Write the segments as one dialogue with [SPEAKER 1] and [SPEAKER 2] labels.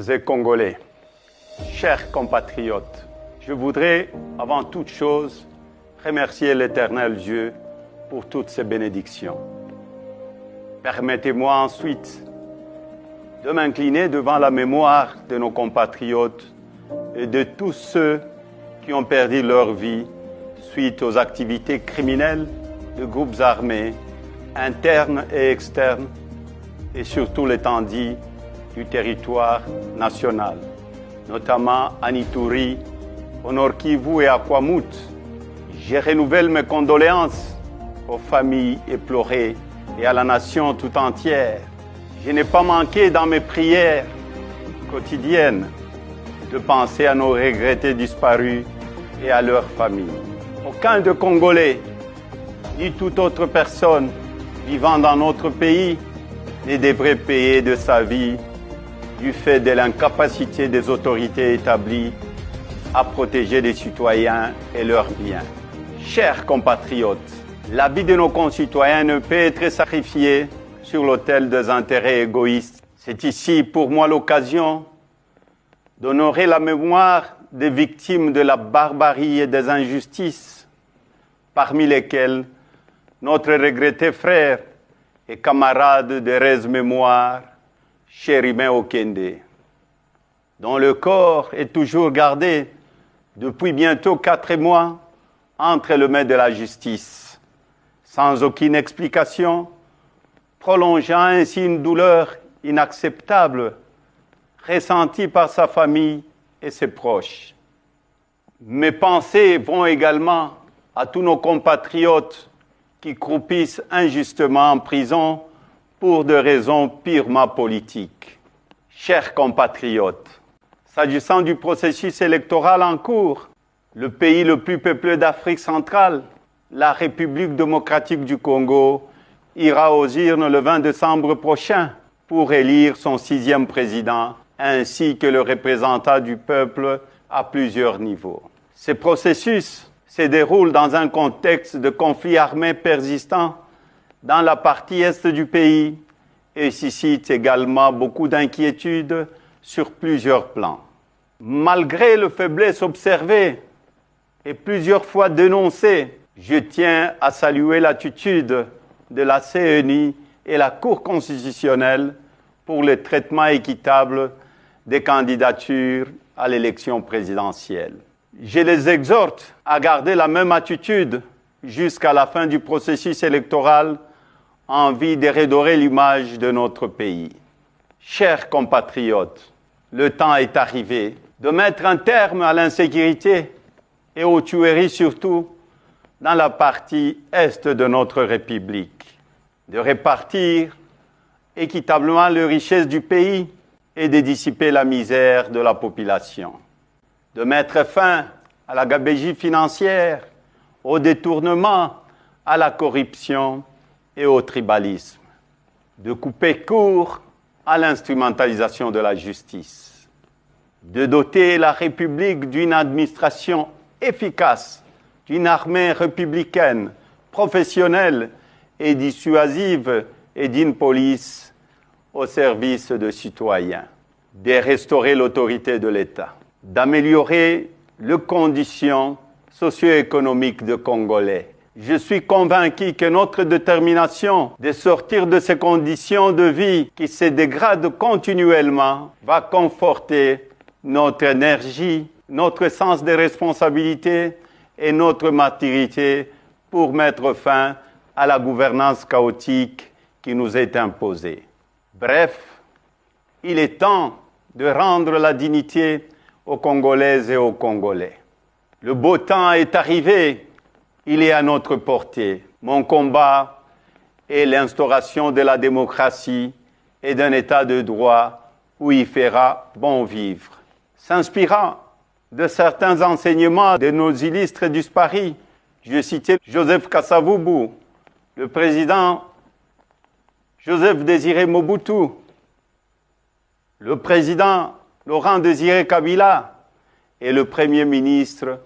[SPEAKER 1] et Congolais, chers compatriotes, je voudrais, avant toute chose, remercier l'Éternel Dieu pour toutes ses bénédictions. Permettez-moi ensuite de m'incliner devant la mémoire de nos compatriotes et de tous ceux qui ont perdu leur vie suite aux activités criminelles de groupes armés, internes et externes, et surtout l'étendue du territoire national, notamment à Ituri, au Nord Kivu et à Kwamut. Je renouvelle mes condoléances aux familles éplorées et à la nation tout entière. Je n'ai pas manqué dans mes prières quotidiennes de penser à nos regrettés disparus et à leurs familles. Aucun de Congolais, ni toute autre personne vivant dans notre pays ne devrait payer de sa vie du fait de l'incapacité des autorités établies à protéger les citoyens et leurs biens. Chers compatriotes, la vie de nos concitoyens ne peut être sacrifiée sur l'autel des intérêts égoïstes. C'est ici pour moi l'occasion d'honorer la mémoire des victimes de la barbarie et des injustices, parmi lesquelles notre regretté frère et camarade de Rez Mémoire, Chérimain Okende, dont le corps est toujours gardé depuis bientôt 4 mois entre les mains de la justice, sans aucune explication, prolongeant ainsi une douleur inacceptable ressentie par sa famille et ses proches. Mes pensées vont également à tous nos compatriotes qui croupissent injustement en prison pour des raisons purement politiques. Chers compatriotes, s'agissant du processus électoral en cours, le pays le plus peuplé d'Afrique centrale, la République démocratique du Congo, ira aux urnes le 20 décembre prochain pour élire son 6e président, ainsi que le représentant du peuple à plusieurs niveaux. Ce processus se déroule dans un contexte de conflit armé persistant dans la partie est du pays et suscite également beaucoup d'inquiétudes sur plusieurs plans. Malgré les faiblesses observées et plusieurs fois dénoncées, je tiens à saluer l'attitude de la CENI et la Cour constitutionnelle pour le traitement équitable des candidatures à l'élection présidentielle. Je les exhorte à garder la même attitude jusqu'à la fin du processus électoral en vue de redorer l'image de notre pays. Chers compatriotes, le temps est arrivé de mettre un terme à l'insécurité et aux tueries surtout dans la partie est de notre République, de répartir équitablement les richesses du pays et de dissiper la misère de la population, de mettre fin à la gabegie financière, au détournement, à la corruption et au tribalisme, de couper court à l'instrumentalisation de la justice, de doter la République d'une administration efficace, d'une armée républicaine, professionnelle et dissuasive et d'une police au service des citoyens, de restaurer l'autorité de l'État, d'améliorer les conditions socio-économiques des Congolais. Je suis convaincu que notre détermination de sortir de ces conditions de vie qui se dégradent continuellement va conforter notre énergie, notre sens de responsabilité et notre maturité pour mettre fin à la gouvernance chaotique qui nous est imposée. Bref, il est temps de rendre la dignité aux Congolaises et aux Congolais. Le beau temps est arrivé, il est à notre portée. Mon combat est l'instauration de la démocratie et d'un état de droit où il fera bon vivre. S'inspirant de certains enseignements de nos illustres disparus, je citais Joseph Kasavubu, le président Joseph Désiré Mobutu, le président Laurent Désiré Kabila et le premier ministre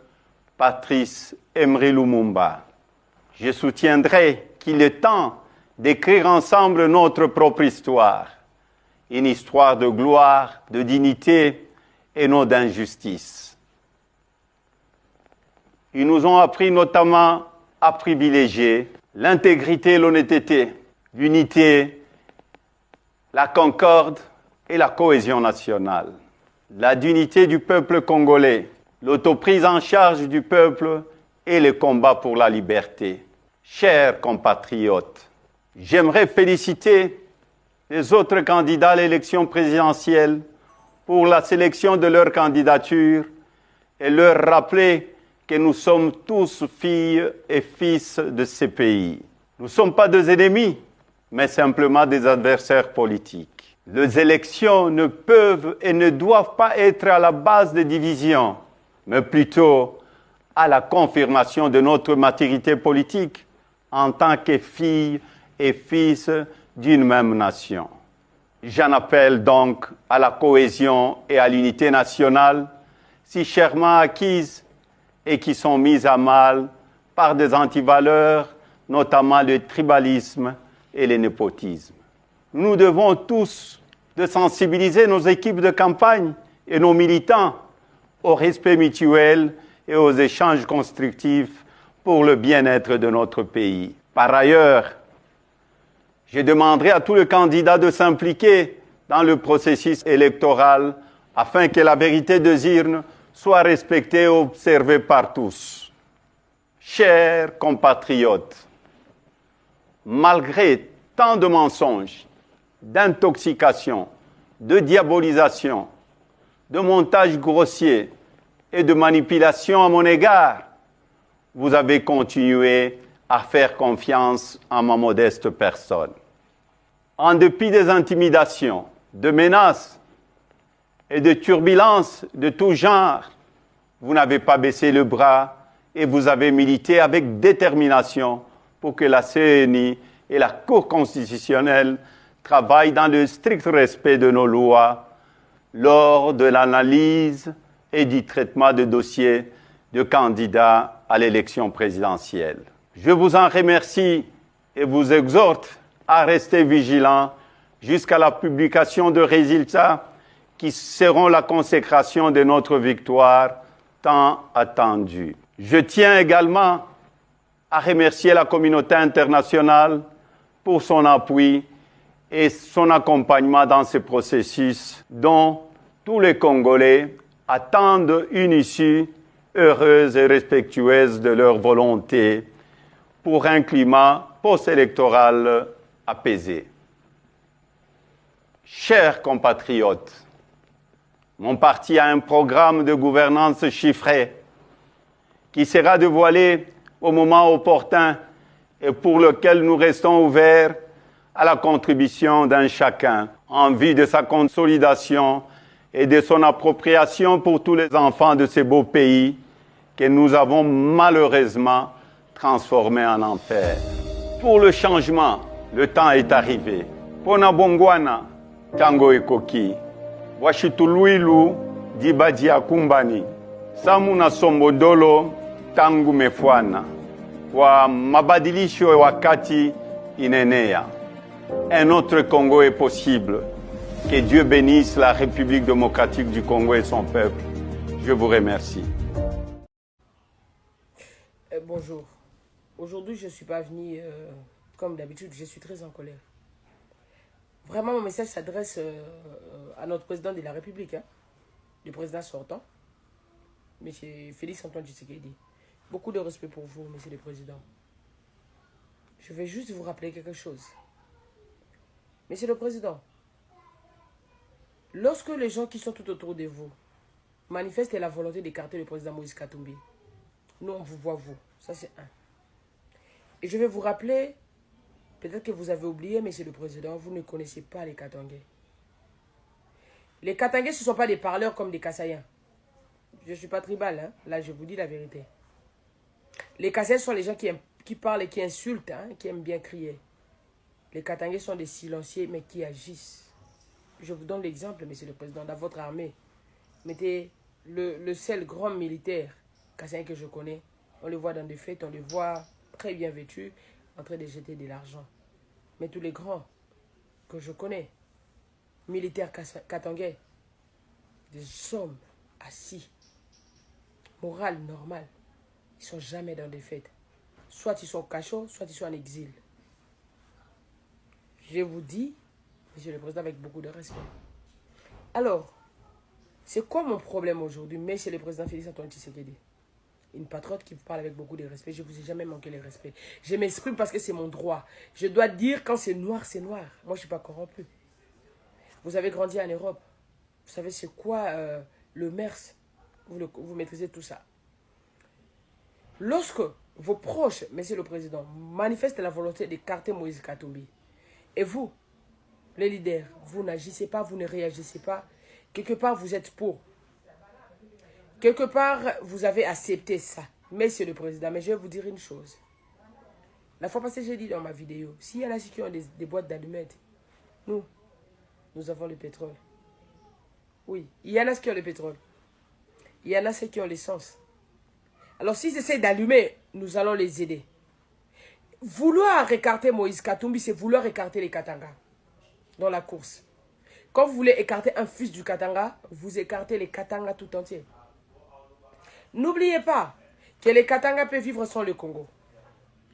[SPEAKER 1] Patrice Emery Lumumba. Je soutiendrai qu'il est temps d'écrire ensemble notre propre histoire, une histoire de gloire, de dignité et non d'injustice. Ils nous ont appris notamment à privilégier l'intégrité et l'honnêteté, l'unité, la concorde et la cohésion nationale, la dignité du peuple congolais, l'autoprise en charge du peuple et le combat pour la liberté. Chers compatriotes, j'aimerais féliciter les autres candidats à l'élection présidentielle pour la sélection de leur candidature et leur rappeler que nous sommes tous filles et fils de ces pays. Nous ne sommes pas des ennemis, mais simplement des adversaires politiques. Les élections ne peuvent et ne doivent pas être à la base de divisions, mais plutôt à la confirmation de notre maturité politique en tant que filles et fils d'une même nation. J'en appelle donc à la cohésion et à l'unité nationale, si chèrement acquises et qui sont mises à mal par des antivaleurs, notamment le tribalisme et le népotisme. Nous devons tous de sensibiliser nos équipes de campagne et nos militants au respect mutuel et aux échanges constructifs pour le bien-être de notre pays. Par ailleurs, je demanderai à tous les candidats de s'impliquer dans le processus électoral afin que la vérité des urnes soit respectée et observée par tous. Chers compatriotes, malgré tant de mensonges, d'intoxication, de diabolisation, de montages grossiers et de manipulations à mon égard, vous avez continué à faire confiance en ma modeste personne. En dépit des intimidations, de menaces et de turbulences de tout genre, vous n'avez pas baissé le bras et vous avez milité avec détermination pour que la CENI et la Cour constitutionnelle travaillent dans le strict respect de nos lois lors de l'analyse et du traitement de dossiers de candidats à l'élection présidentielle. Je vous en remercie et vous exhorte à rester vigilants jusqu'à la publication de résultats qui seront la consécration de notre victoire tant attendue. Je tiens également à remercier la communauté internationale pour son appui et son accompagnement dans ce processus dont tous les Congolais attendent une issue heureuse et respectueuse de leur volonté pour un climat post-électoral apaisé. Chers compatriotes, mon parti a un programme de gouvernance chiffré qui sera dévoilé au moment opportun et pour lequel nous restons ouverts à la contribution d'un chacun en vue de sa consolidation et de son appropriation pour tous les enfants de ces beaux pays que nous avons malheureusement transformés en enfer. Pour le changement, le temps est arrivé. Pona bongwana, tango ekoki. Washituluilu, dibadi akumbani. Samuna sombodolo, tangu mefwana. Kwa mabadilisho wakati inenea. Un autre Congo est possible. Que Dieu bénisse la République démocratique du Congo et son peuple. Je vous remercie.
[SPEAKER 2] Bonjour. Aujourd'hui, je ne suis pas venu, comme d'habitude, je suis très en colère. Vraiment, mon message s'adresse à notre président de la République, le président sortant, M. Félix Antoine Tshisekedi. Beaucoup de respect pour vous, Monsieur le Président. Je vais juste vous rappeler quelque chose. Monsieur le Président, lorsque les gens qui sont tout autour de vous manifestent la volonté d'écarter le président Moïse Katumbi, nous, on vous voit vous. Ça, c'est un. Et je vais vous rappeler, peut-être que vous avez oublié, Monsieur le Président, vous ne connaissez pas les Katangais. Les Katangais, ce ne sont pas des parleurs comme des Kassaïens. Je ne suis pas tribal, hein. Là, je vous dis la vérité. Les Kassaïens sont les gens qui parlent et qui insultent, qui aiment bien crier. Les Katangais sont des silencieux, mais qui agissent. Je vous donne l'exemple, Monsieur le Président, dans votre armée. Mettez le seul grand militaire Kassaïen que je connais. On le voit dans des fêtes, on le voit très bien vêtu, en train de jeter de l'argent. Mais tous les grands que je connais, militaires katangais, des hommes assis, morale normale, ils ne sont jamais dans des fêtes. Soit ils sont au cachot, soit ils sont en exil. Je vous dis, Monsieur le Président, avec beaucoup de respect. Alors, c'est quoi mon problème aujourd'hui, Monsieur le Président Félix-Antoine Tshisekedi? Une patriote qui vous parle avec beaucoup de respect. Je ne vous ai jamais manqué le respect. Je m'exprime parce que c'est mon droit. Je dois dire quand c'est noir, c'est noir. Moi, je ne suis pas corrompu. Vous avez grandi en Europe. Vous savez c'est quoi le MERS. Vous maîtrisez tout ça. Lorsque vos proches, Monsieur le Président, manifestent la volonté d'écarter Moïse Katumbi, et vous, les leaders, vous n'agissez pas, vous ne réagissez pas, quelque part vous êtes pour. Quelque part, vous avez accepté ça. Monsieur le Président, mais je vais vous dire une chose. La fois passée, j'ai dit dans ma vidéo, s'il y en a qui ont des boîtes d'allumettes, nous avons le pétrole. Oui, il y en a qui ont le pétrole. Il y en a ceux qui ont l'essence. Alors, s'ils essaient d'allumer, nous allons les aider. Vouloir écarter Moïse Katumbi, c'est vouloir écarter les Katanga dans la course. Quand vous voulez écarter un fils du Katanga, vous écartez les Katanga tout entier. N'oubliez pas que les Katanga peuvent vivre sans le Congo.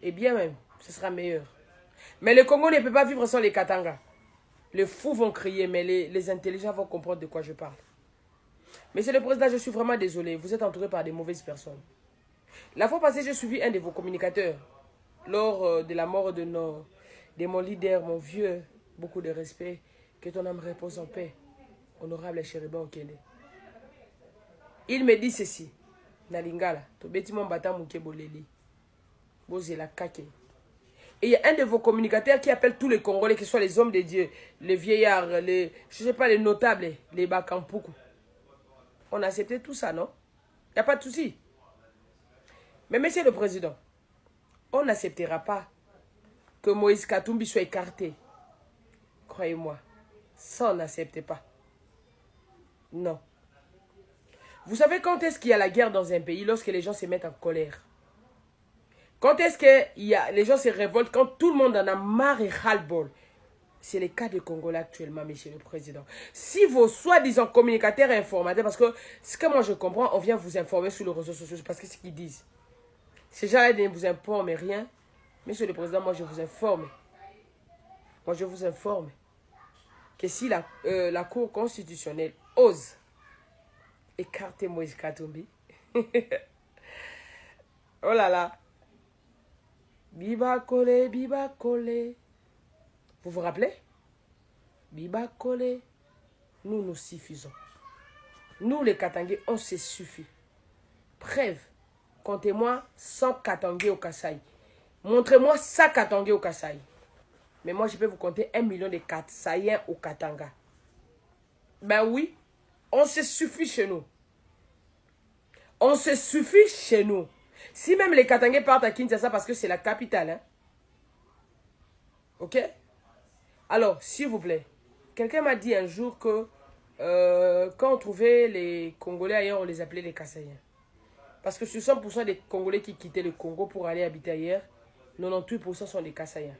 [SPEAKER 2] Et bien même, ce sera meilleur. Mais le Congo ne peut pas vivre sans les Katanga. Les fous vont crier, mais les intelligents vont comprendre de quoi je parle. Monsieur le Président, je suis vraiment désolé. Vous êtes entouré par des mauvaises personnes. La fois passée, j'ai suivi un de vos communicateurs. Lors de la mort de mon leader, mon vieux, beaucoup de respect. Que ton âme repose en paix. Honorable Chériba Okende. Il me dit ceci. Nalingala, to beti mon bata mouke boleli. Bozela kake. Et il y a un de vos communicateurs qui appelle tous les Congolais, que ce soit les hommes de Dieu, les vieillards, je sais pas, les notables, les Bakampuku. On a accepté tout ça, non? Il n'y a pas de souci. Mais Monsieur le Président, on n'acceptera pas que Moïse Katumbi soit écarté. Croyez-moi, ça on n'accepte pas. Non. Vous savez quand est-ce qu'il y a la guerre dans un pays? Lorsque les gens se mettent en colère. Quand est-ce que les gens se révoltent? Quand tout le monde en a marre et ras-le-bol. C'est le cas de Congolais actuellement, Monsieur le Président. Si vos soi-disant communicateurs et informateurs, parce que ce que moi je comprends, on vient vous informer sur les réseaux sociaux, parce que c'est ce qu'ils disent. Ces gens-là ne vous informent rien. Monsieur le Président, moi je vous informe. Moi je vous informe que si la Cour constitutionnelle ose écarter Moïse Katumbi, oh là là, Biba Kole, Biba Kole. Vous vous rappelez? Biba Kole, nous suffisons. Nous les Katangais, on se suffit. Preuve, comptez-moi 100 Katangais au Kasaï. Montrez-moi 100 Katangais au Kasaï. Mais moi, je peux vous compter 1 million de Kasaïens au Katanga. Ben oui, on se suffit chez nous. On se suffit chez nous. Si même les Katangais partent à Kinshasa parce que c'est la capitale, hein? Ok? Alors, s'il vous plaît, quelqu'un m'a dit un jour que quand on trouvait les Congolais ailleurs, on les appelait les Kasaïens. Parce que sur 100% des Congolais qui quittaient le Congo pour aller habiter ailleurs, 98% sont des Kasaïens.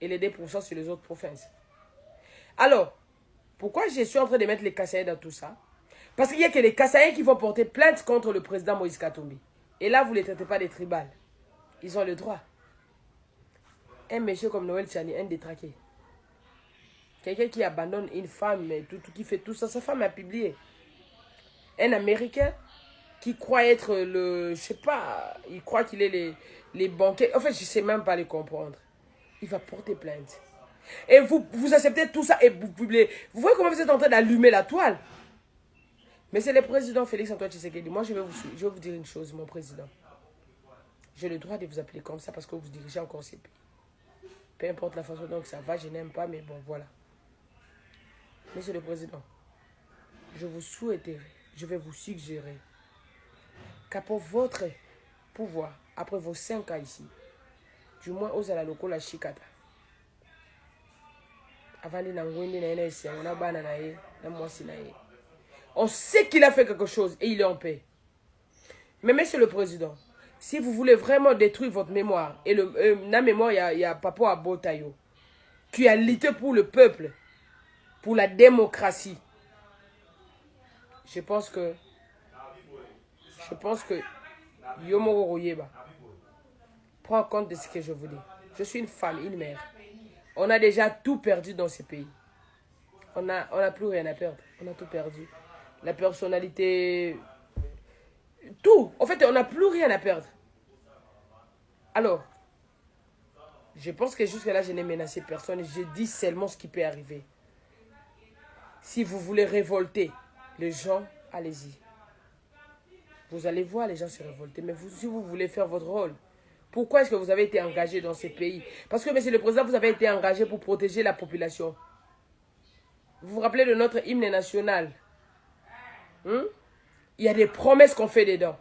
[SPEAKER 2] Et les 2% sur les autres provinces. Alors, pourquoi je suis en train de mettre les Kasaïens dans tout ça? Parce qu'il n'y a que les Kasaïens qui vont porter plainte contre le président Moïse Katumbi. Et là, vous ne les traitez pas des tribales. Ils ont le droit. Un monsieur comme Noël Tchani, un détraqué. Quelqu'un qui abandonne une femme, qui fait tout ça, sa femme a publié. Un Américain qui croit être le... Je sais pas, il croit qu'il est les banquiers. En fait, je ne sais même pas les comprendre. Il va porter plainte. Et vous acceptez tout ça et vous publiez. Vous voyez comment vous êtes en train d'allumer la toile? Mais c'est le président Félix-Antoine Tshisekedi. Moi, je vais vous dire une chose, mon président. J'ai le droit de vous appeler comme ça parce que vous dirigez encore ces pays. Peu importe la façon dont ça va, je n'aime pas, mais bon, voilà. Monsieur le Président, je vous souhaiterais, je vais vous suggérer qu'après votre pouvoir, après vos 5 ans ici, du moins aux ala loko la chikata. Avant de on sait qu'il a fait quelque chose et il est en paix. Mais Monsieur le Président, si vous voulez vraiment détruire votre mémoire, et la mémoire, il y a Papa Abotayo, qui a lutté pour le peuple, pour la démocratie. Je pense que Yomoro Royeba prend compte de ce que je vous dis. Je suis une femme, une mère. On a déjà tout perdu dans ce pays. On n'a plus rien à perdre. On a tout perdu. La personnalité, tout. En fait, on n'a plus rien à perdre. Alors, je pense que jusque-là, je n'ai menacé personne. Je dis seulement ce qui peut arriver. Si vous voulez révolter les gens, allez-y. Vous allez voir les gens se révolter. Mais vous, si vous voulez faire votre rôle, pourquoi est-ce que vous avez été engagé dans ce pays? Parce que, monsieur le président, vous avez été engagé pour protéger la population. Vous vous rappelez de notre hymne national? Il y a des promesses qu'on fait dedans.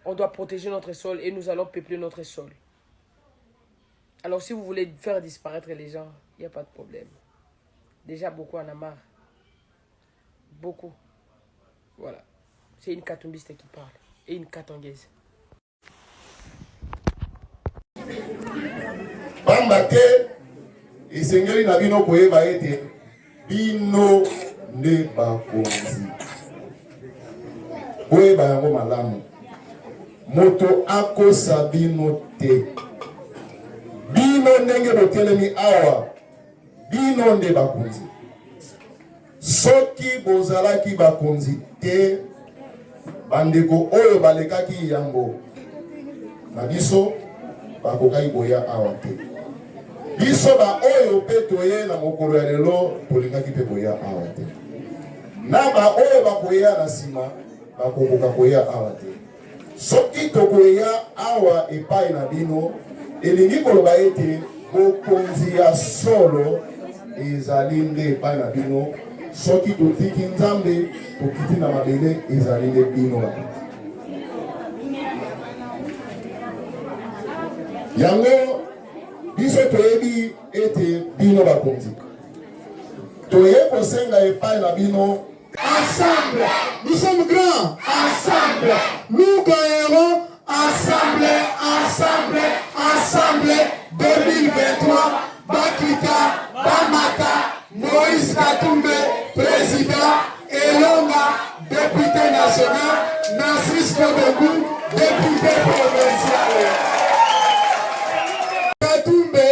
[SPEAKER 2] On doit protéger notre sol et nous allons peupler notre sol. Alors si vous voulez faire disparaître les gens, il n'y a pas de problème. Déjà beaucoup en a marre. Beaucoup. Voilà. C'est une katumbiste qui parle. Et une katongaise.
[SPEAKER 3] Bambate, et Seigneur n'a bino koyeba ete bino ne bakonzi. Koyeba yango malamu. Moto akosa bino te. Bino ndenge botelemi awa. Bino nde bakonzi. Soki bozalaki bakonzi te, bandeko oyo balekaki yango na biso bakokaki boya awa te. Biso ba oyo pe toye na mokolo ya lelo tolingaki pe boya awa te. Na ba oyo bakoya na sima bakokoka koya awa te. Soki tokoya awa epai na bino elingi koloba ete bokonzi ya solo ezali nde epai na bino. Soki totiki nzambe tokiti na mabele ezali nde bino bakonzi. Yango biso toyebi ete bino bakonzi. Toye kosenga epai na bino. Ensemble, nous sommes grands. Ensemble, nous gagnerons. Ensemble, ensemble, ensemble. 2023, Bakita, Bamata, Moïse Katumbi, président, Elonga, député national, Narcisse Kobengou, député provincial. Katumbi,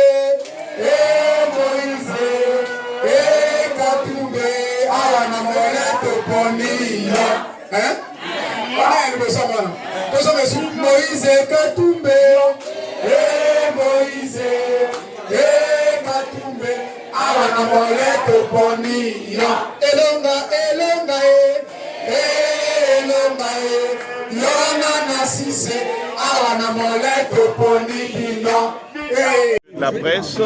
[SPEAKER 3] Moïse, Katumbi, Awana Molette Poni. Hein? Moïse Katumbi, Moïse, Katumbi, Awana Molette Poni. Elonga, Elonga, Elonga, Yona Narcisse, Awana Molette Poni.
[SPEAKER 4] La presse,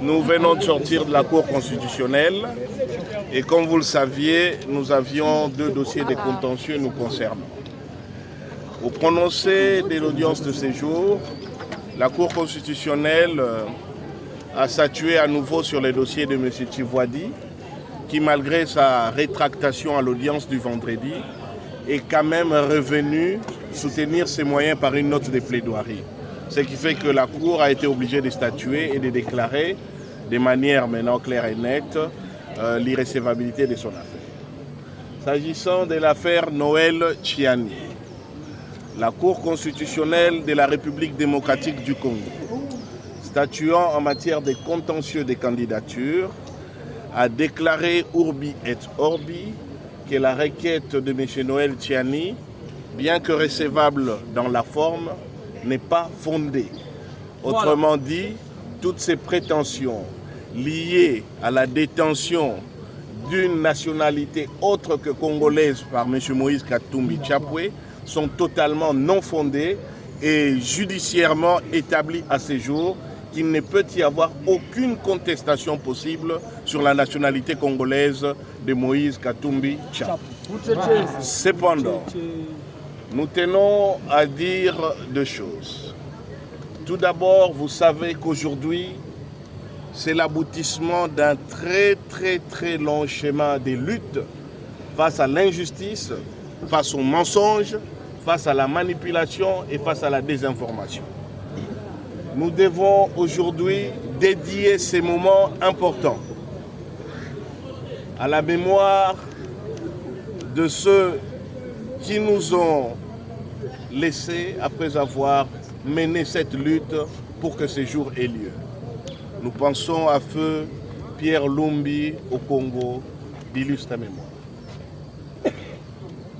[SPEAKER 4] nous venons de sortir de la Cour constitutionnelle et comme vous le saviez, nous avions 2 dossiers de contentieux nous concernant. Au prononcé de l'audience de séjour, la Cour constitutionnelle a statué à nouveau sur le dossier de M. Tivouadi, qui malgré sa rétractation à l'audience du vendredi, est quand même revenu soutenir ses moyens par une note de plaidoirie. Ce qui fait que la Cour a été obligée de statuer et de déclarer de manière maintenant claire et nette l'irrecevabilité de son affaire. S'agissant de l'affaire Noël Tchiani, la Cour constitutionnelle de la République démocratique du Congo, statuant en matière de contentieux des candidatures, a déclaré Urbi et Orbi que la requête de M. Noël Tchiani, bien que recevable dans la forme, n'est pas fondée. Autrement dit, toutes ces prétentions liées à la détention d'une nationalité autre que congolaise par M. Moïse Katumbi Chapwe sont totalement non fondées et judiciairement établies à ce jour qu'il ne peut y avoir aucune contestation possible sur la nationalité congolaise de Moïse Katumbi Chapwe. Cependant, nous tenons à dire 2 choses. Tout d'abord, vous savez qu'aujourd'hui, c'est l'aboutissement d'un très long chemin de lutte face à l'injustice, face au mensonge, face à la manipulation et face à la désinformation. Nous devons aujourd'hui dédier ces moments importants à la mémoire de ceux qui nous ont laissés après avoir mené cette lutte pour que ce jour ait lieu. Nous pensons à feu Pierre Lumbi au Congo, d'illustre mémoire.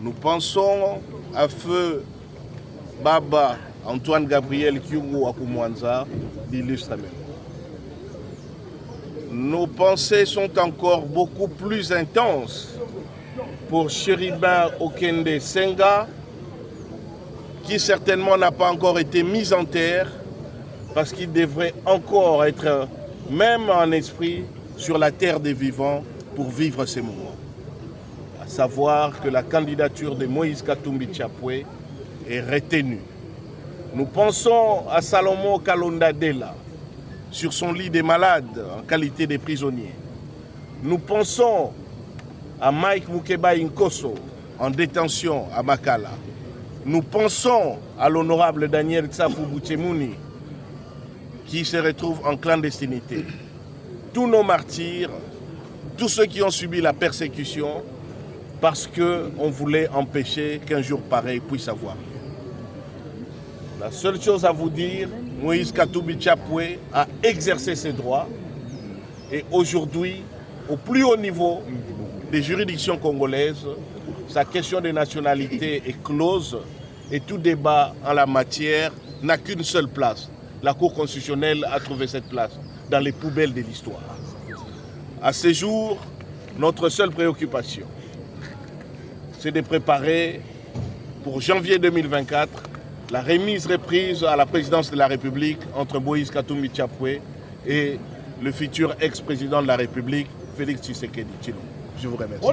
[SPEAKER 4] Nous pensons à feu Baba Antoine Gabriel Kyungu à Kumwanza, d'illustre mémoire. Nos pensées sont encore beaucoup plus intenses pour Chéribin Okende Senga, qui certainement n'a pas encore été mis en terre, parce qu'il devrait encore être, même en esprit, sur la terre des vivants pour vivre ces moments. À savoir que la candidature de Moïse Katumbi Tchapwe est retenue. Nous pensons à Salomon Kalonda Dela, sur son lit des malades en qualité de prisonnier. Nous pensons à Mike Mukeba Inkosso en détention à Makala. Nous pensons à l'honorable Daniel Tsafou Bouchemouni qui se retrouve en clandestinité. Tous nos martyrs, tous ceux qui ont subi la persécution parce qu'on voulait empêcher qu'un jour pareil puisse avoir lieu. La seule chose à vous dire, Moïse Katumbi Tchapwe a exercé ses droits et aujourd'hui, au plus haut niveau des juridictions congolaises, sa question de nationalité est close et tout débat en la matière n'a qu'une seule place. La Cour constitutionnelle a trouvé cette place dans les poubelles de l'histoire. À ce jour, notre seule préoccupation, c'est de préparer pour janvier 2024 la remise reprise à la présidence de la République entre Moïse Katumbi Tchapwe et le futur ex-président de la République, Félix Tshisekedi Tshilombo. Je vous remercie.
[SPEAKER 5] On